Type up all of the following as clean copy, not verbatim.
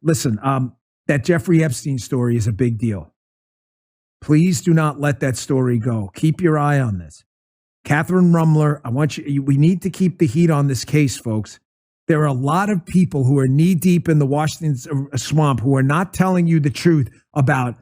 listen, that Jeffrey Epstein story is a big deal. Please do not let that story go. Keep your eye on this. Catherine Rumler, we need to keep the heat on this case, folks. There are a lot of people who are knee deep in the Washington swamp who are not telling you the truth about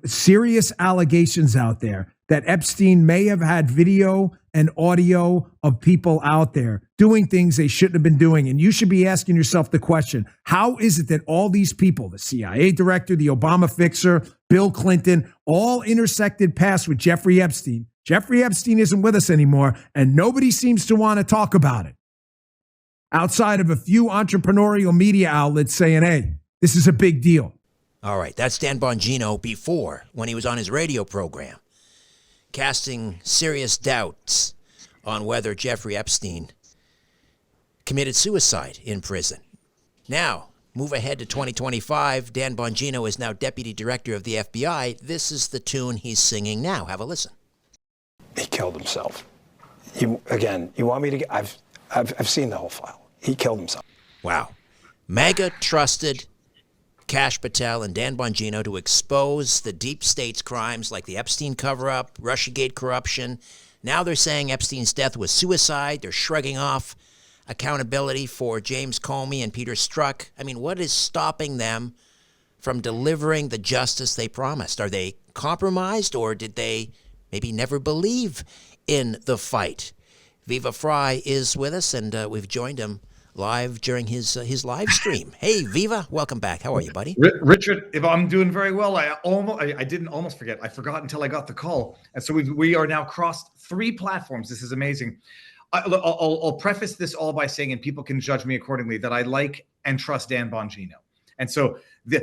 serious allegations out there that Epstein may have had video and audio of people out there doing things they shouldn't have been doing. And you should be asking yourself the question, how is it that all these people, the CIA director, the Obama fixer, Bill Clinton, all intersected paths with Jeffrey Epstein? Jeffrey Epstein isn't with us anymore, and nobody seems to want to talk about it. Outside of a few entrepreneurial media outlets saying, hey, this is a big deal. All right, that's Dan Bongino before, when he was on his radio program, casting serious doubts on whether Jeffrey Epstein committed suicide in prison. Now, move ahead to 2025. Dan Bongino is now deputy director of the FBI. This is the tune he's singing now. Have a listen. He killed himself. You want me to? I've seen the whole file. He killed himself. Wow. MAGA trusted Kash Patel and Dan Bongino to expose the deep state's crimes like the Epstein cover-up, Russiagate corruption. Now they're saying Epstein's death was suicide. They're shrugging off accountability for James Comey and Peter Strzok. I mean, what is stopping them from delivering the justice they promised? Are they compromised, or did they maybe never believe in the fight? Viva Frei is with us, and we've joined him live during his live stream. Hey, Viva, welcome back. How are you, buddy? Richard, if I'm doing very well. I didn't almost forget. I forgot until I got the call, and so we are now crossed 3 platforms. This is amazing. I'll preface this all by saying, and people can judge me accordingly, that I like and trust Dan Bongino, and so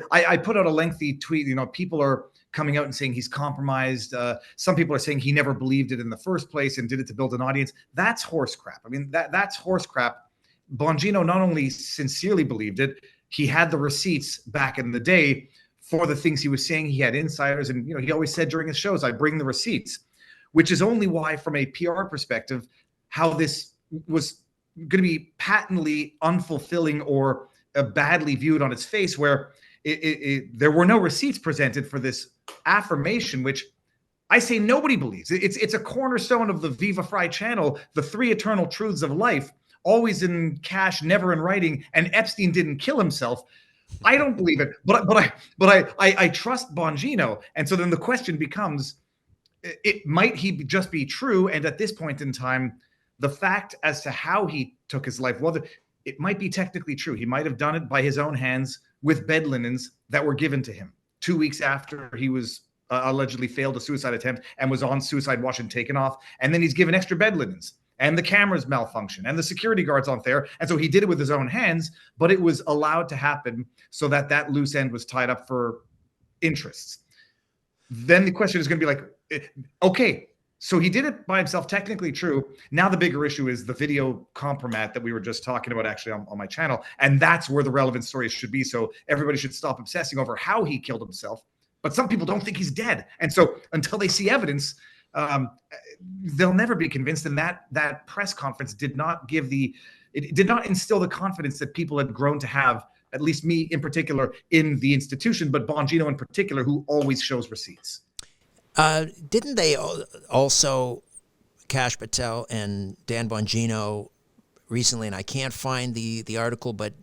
I put out a lengthy tweet. People are coming out and saying he's compromised. Some people are saying he never believed it in the first place and did it to build an audience. That's horse crap. I mean, that's horse crap. Bongino not only sincerely believed it, he had the receipts back in the day for the things he was saying. He had insiders, and he always said during his shows, I bring the receipts, which is only why, from a PR perspective, how this was going to be patently unfulfilling or badly viewed on its face, where there were no receipts presented for this affirmation, which I say nobody believes. It's a cornerstone of the Viva Frei channel, the 3 eternal truths of life, always in cash, never in writing, and Epstein didn't kill himself. I don't believe it, but I trust Bongino. And so then the question becomes, might he just be true? And at this point in time, the fact as to how he took his life, well, it might be technically true. He might have done it by his own hands with bed linens that were given to him 2 weeks after he was allegedly failed a suicide attempt and was on suicide watch and taken off. And then he's given extra bed linens, and the cameras malfunction, and the security guards aren't there. And so he did it with his own hands, but it was allowed to happen so that loose end was tied up for interests. Then the question is going to be like, okay, so he did it by himself, technically true. Now the bigger issue is the video compromat that we were just talking about actually on my channel. And that's where the relevant stories should be. So everybody should stop obsessing over how he killed himself. But some people don't think he's dead. And so until they see evidence, they'll never be convinced. And that press conference did not instill the confidence that people had grown to have, at least me in particular, in the institution, but Bongino in particular, who always shows receipts. Didn't they also, Kash Patel and Dan Bongino, recently, and I can't find the article, but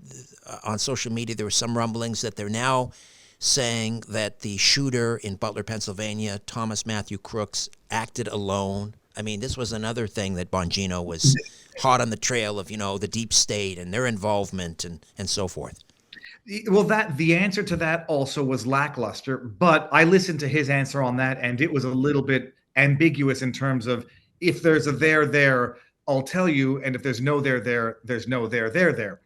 on social media there were some rumblings that they're now saying that the shooter in Butler, Pennsylvania, Thomas Matthew Crooks, acted alone. I mean, this was another thing that Bongino was hot on the trail of, the deep state and their involvement and so forth. Well, the answer to that also was lackluster, but I listened to his answer on that, and it was a little bit ambiguous in terms of, if there's a there, I'll tell you, and if there's no there, there's no there.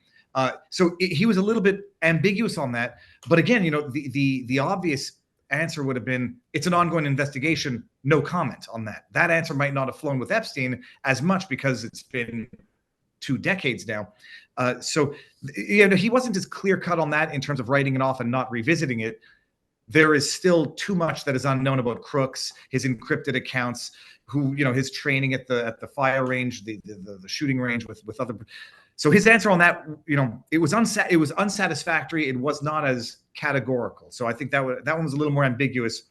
So he was a little bit ambiguous on that. But again, the obvious answer would have been, it's an ongoing investigation, no comment on that. That answer might not have flown with Epstein as much because it's been 2 decades now. So he wasn't as clear cut on that in terms of writing it off and not revisiting it. There is still too much that is unknown about Crooks, his encrypted accounts, his training at the fire range, the shooting range with other. So his answer on that, it was unsatisfactory. It was not as categorical. So I think that one was a little more ambiguous.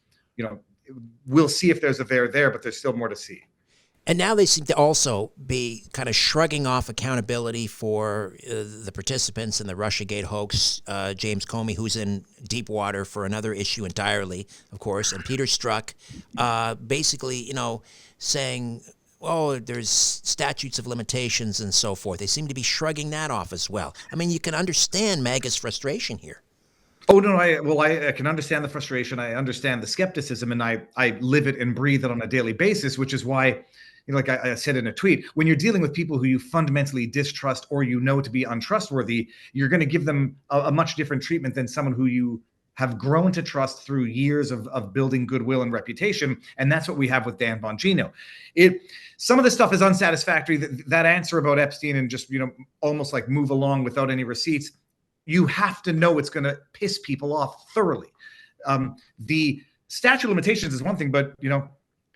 We'll see if there's a there, but there's still more to see. And now they seem to also be kind of shrugging off accountability for the participants in the Russiagate hoax. James Comey, who's in deep water for another issue entirely, of course, and Peter Strzok, basically, saying, oh, there's statutes of limitations and so forth. They seem to be shrugging that off as well. I mean, you can understand MAGA's frustration here. Oh, no, I can understand the frustration. I understand the skepticism, and I live it and breathe it on a daily basis, which is why, like I said in a tweet, when you're dealing with people who you fundamentally distrust or to be untrustworthy, you're going to give them a much different treatment than someone who you have grown to trust through years of building goodwill and reputation. And that's what we have with Dan Bongino. Some of the stuff is unsatisfactory. That answer about Epstein and just, almost like move along without any receipts, you have to know it's going to piss people off thoroughly. The statute of limitations is one thing, but,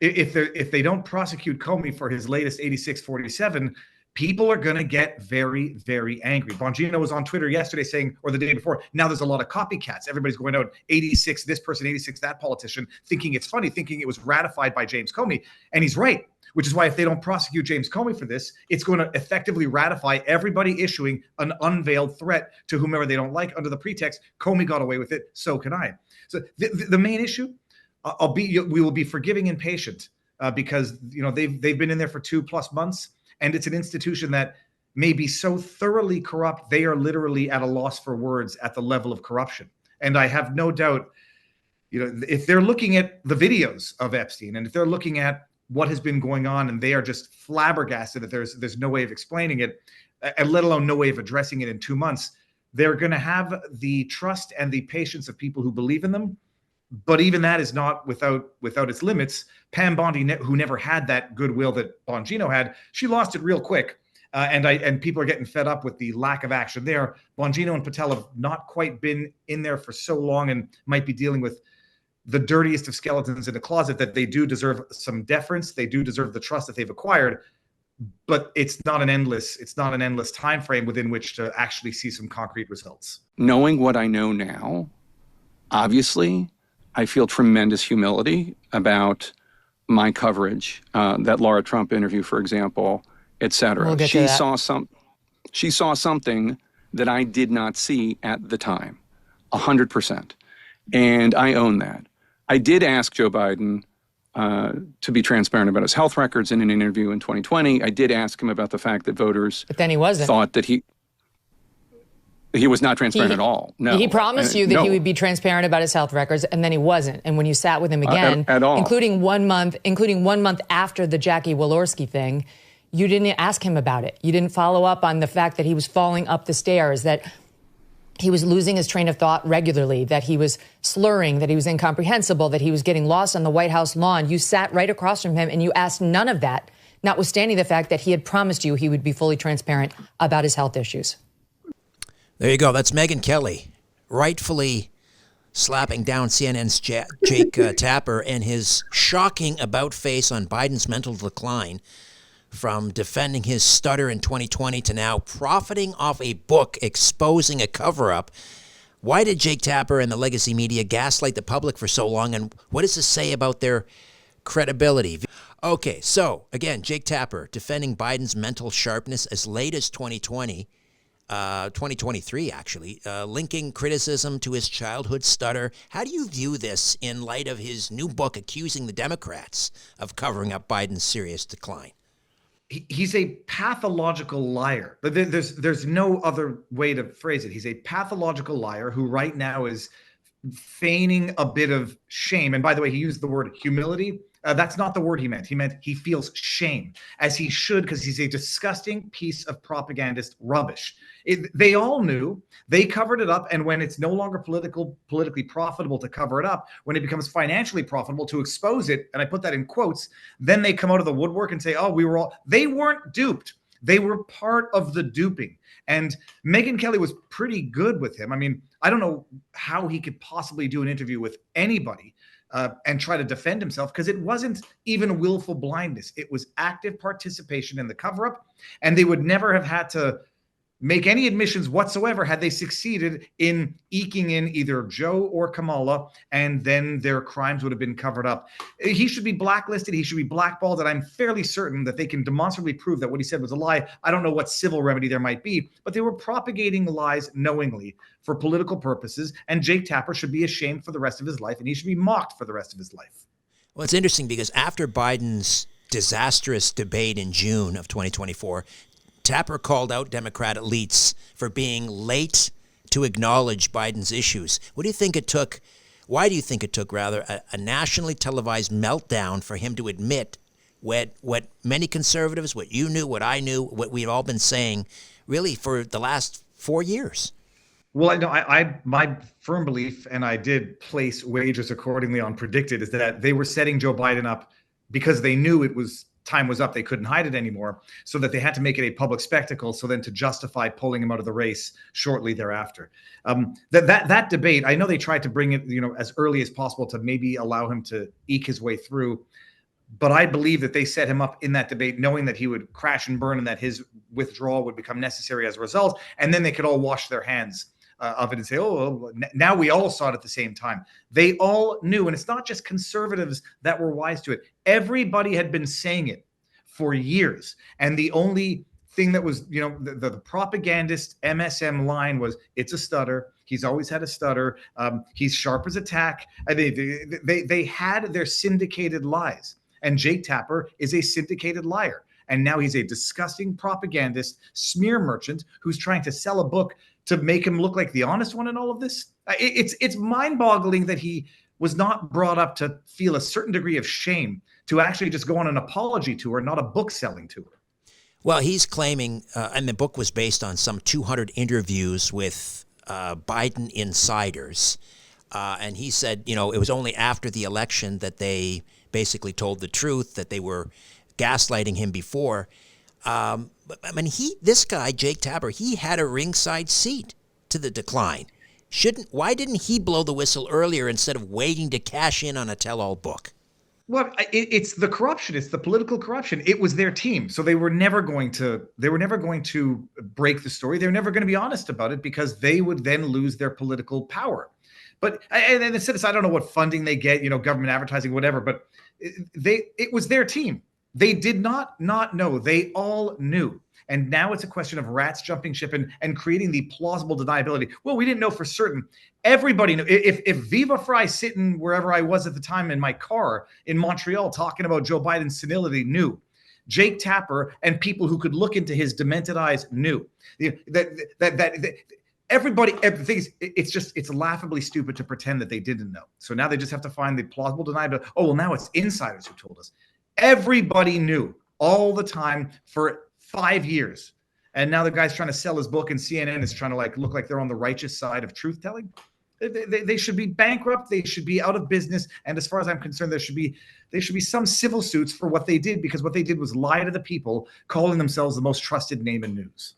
if they don't prosecute Comey for his latest 8647, people are going to get very, very angry. Bongino was on Twitter yesterday saying, or the day before, now there's a lot of copycats. Everybody's going out 86 this person, 86 that politician, thinking it's funny, thinking it was ratified by James Comey. And he's right, which is why if they don't prosecute James Comey for this, it's going to effectively ratify everybody issuing an unveiled threat to whomever they don't like under the pretext, Comey got away with it, so can I. So the main issue, we will be forgiving and patient because they've been in there for 2+ months, and it's an institution that may be so thoroughly corrupt they are literally at a loss for words at the level of corruption. And I have no doubt, if they're looking at the videos of Epstein and if they're looking at what has been going on and they are just flabbergasted that there's no way of explaining it, and let alone no way of addressing it in 2 months, they're going to have the trust and the patience of people who believe in them. But even that is not without its limits. Pam Bondi, who never had that goodwill that Bongino had, she lost it real quick. And people are getting fed up with the lack of action there. Bongino and Patel have not quite been in there for so long and might be dealing with the dirtiest of skeletons in the closet that they do deserve some deference. They do deserve the trust that they've acquired. But it's not an endless time frame within which to actually see some concrete results. Knowing what I know now, obviously, I feel tremendous humility about my coverage, that Laura Trump interview, for example, et cetera. She saw something that I did not see at the time, 100%. And I own that. I did ask Joe Biden to be transparent about his health records in an interview in 2020. I did ask him about the fact that voters but then he wasn't. Thought that he was not transparent at all. No. He promised you that no. he would be transparent about his health records, and then he wasn't. And when you sat with him again, at all. including 1 month after the Jackie Walorski thing, you didn't ask him about it. You didn't follow up on the fact that he was falling up the stairs, that he was losing his train of thought regularly, that he was slurring, that he was incomprehensible, that he was getting lost on the White House lawn. You sat right across from him and you asked none of that, notwithstanding the fact that he had promised you he would be fully transparent about his health issues. There you go. That's Megyn Kelly, rightfully slapping down CNN's Jake Tapper and his shocking about-face on Biden's mental decline, from defending his stutter in 2020 to now profiting off a book exposing a cover-up. Why did Jake Tapper and the legacy media gaslight the public for so long, and what does this say about their credibility? Okay, so again, Jake Tapper defending Biden's mental sharpness as late as 2023, actually, linking criticism to his childhood stutter. How do you view this in light of his new book accusing the Democrats of covering up Biden's serious decline? He's a pathological liar. But there's no other way to phrase it. He's a pathological liar who right now is feigning a bit of shame. And by the way, he used the word humility. That's not the word he meant. He meant he feels shame, as he should, because he's a disgusting piece of propagandist rubbish. They all knew. They covered it up, and when it's no longer politically profitable to cover it up, when it becomes financially profitable to expose it, and I put that in quotes, then they come out of the woodwork and say, oh, they weren't duped. They were part of the duping. And Megyn Kelly was pretty good with him. I mean, I don't know how he could possibly do an interview with anybody and try to defend himself, because it wasn't even willful blindness. It was active participation in the cover-up, and they would never have had to make any admissions whatsoever had they succeeded in eking in either Joe or Kamala, and then their crimes would have been covered up. He should be blacklisted. He should be blackballed. And I'm fairly certain that they can demonstrably prove that what he said was a lie. I don't know what civil remedy there might be, but they were propagating lies knowingly for political purposes. And Jake Tapper should be ashamed for the rest of his life, and he should be mocked for the rest of his life. Well, it's interesting because after Biden's disastrous debate in June of 2024, Tapper called out Democrat elites for being late to acknowledge Biden's issues. What do you think it took? Why do you think it took, rather, a nationally televised meltdown for him to admit what many conservatives, what you knew, what I knew, what we've all been saying, really for the last 4 years? Well, I know my firm belief, and I did place wagers accordingly on predicted, is that they were setting Joe Biden up because they knew time was up. They couldn't hide it anymore, so that they had to make it a public spectacle. So then to justify pulling him out of the race shortly thereafter. That debate, I know they tried to bring it, as early as possible to maybe allow him to eke his way through. But I believe that they set him up in that debate, knowing that he would crash and burn and that his withdrawal would become necessary as a result. And then they could all wash their hands of it and say, oh, now we all saw it at the same time. They all knew. And it's not just conservatives that were wise to it. Everybody had been saying it for years. And the only thing that was, the propagandist MSM line was, it's a stutter. He's always had a stutter. He's sharp as a tack. They had their syndicated lies. And Jake Tapper is a syndicated liar. And now he's a disgusting propagandist, smear merchant who's trying to sell a book to make him look like the honest one in all of this. It's mind-boggling that he was not brought up to feel a certain degree of shame to actually just go on an apology tour, not a book-selling tour. Well, he's claiming, and the book was based on some 200 interviews with Biden insiders. And he said, it was only after the election that they basically told the truth, that they were gaslighting him before. But I mean, this guy, Jake Tapper, he had a ringside seat to the decline. Why didn't he blow the whistle earlier instead of waiting to cash in on a tell-all book? Well, it's the corruption. It's the political corruption. It was their team, so they were never going to break the story. They were never going to be honest about it because they would then lose their political power. But and instead of, I don't know what funding they get, government advertising, whatever. But it was their team. They did not know. They all knew. And now it's a question of rats jumping ship and creating the plausible deniability. Well, we didn't know for certain. Everybody knew. If Viva Frei, sitting wherever I was at the time in my car in Montreal talking about Joe Biden's senility, knew. Jake Tapper and people who could look into his demented eyes knew. Everybody, it's laughably stupid to pretend that they didn't know. So now they just have to find the plausible deniability. Oh, well, now it's insiders who told us. Everybody knew all the time for 5 years. And now the guy's trying to sell his book and CNN is trying to look like they're on the righteous side of truth telling. They should be bankrupt. They should be out of business. And as far as I'm concerned, there should be some civil suits for what they did, because what they did was lie to the people, calling themselves the most trusted name in news.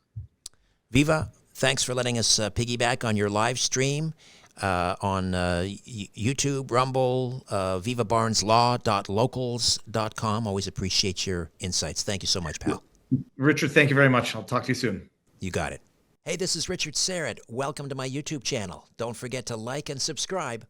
Viva, thanks for letting us piggyback on your live stream on YouTube, Rumble, vivabarneslaw.locals.com. Always appreciate your insights. Thank you so much, pal. Richard, thank you very much. I'll talk to you soon. You got it. Hey, this is Richard Serrett. Welcome to my YouTube channel. Don't forget to like and subscribe.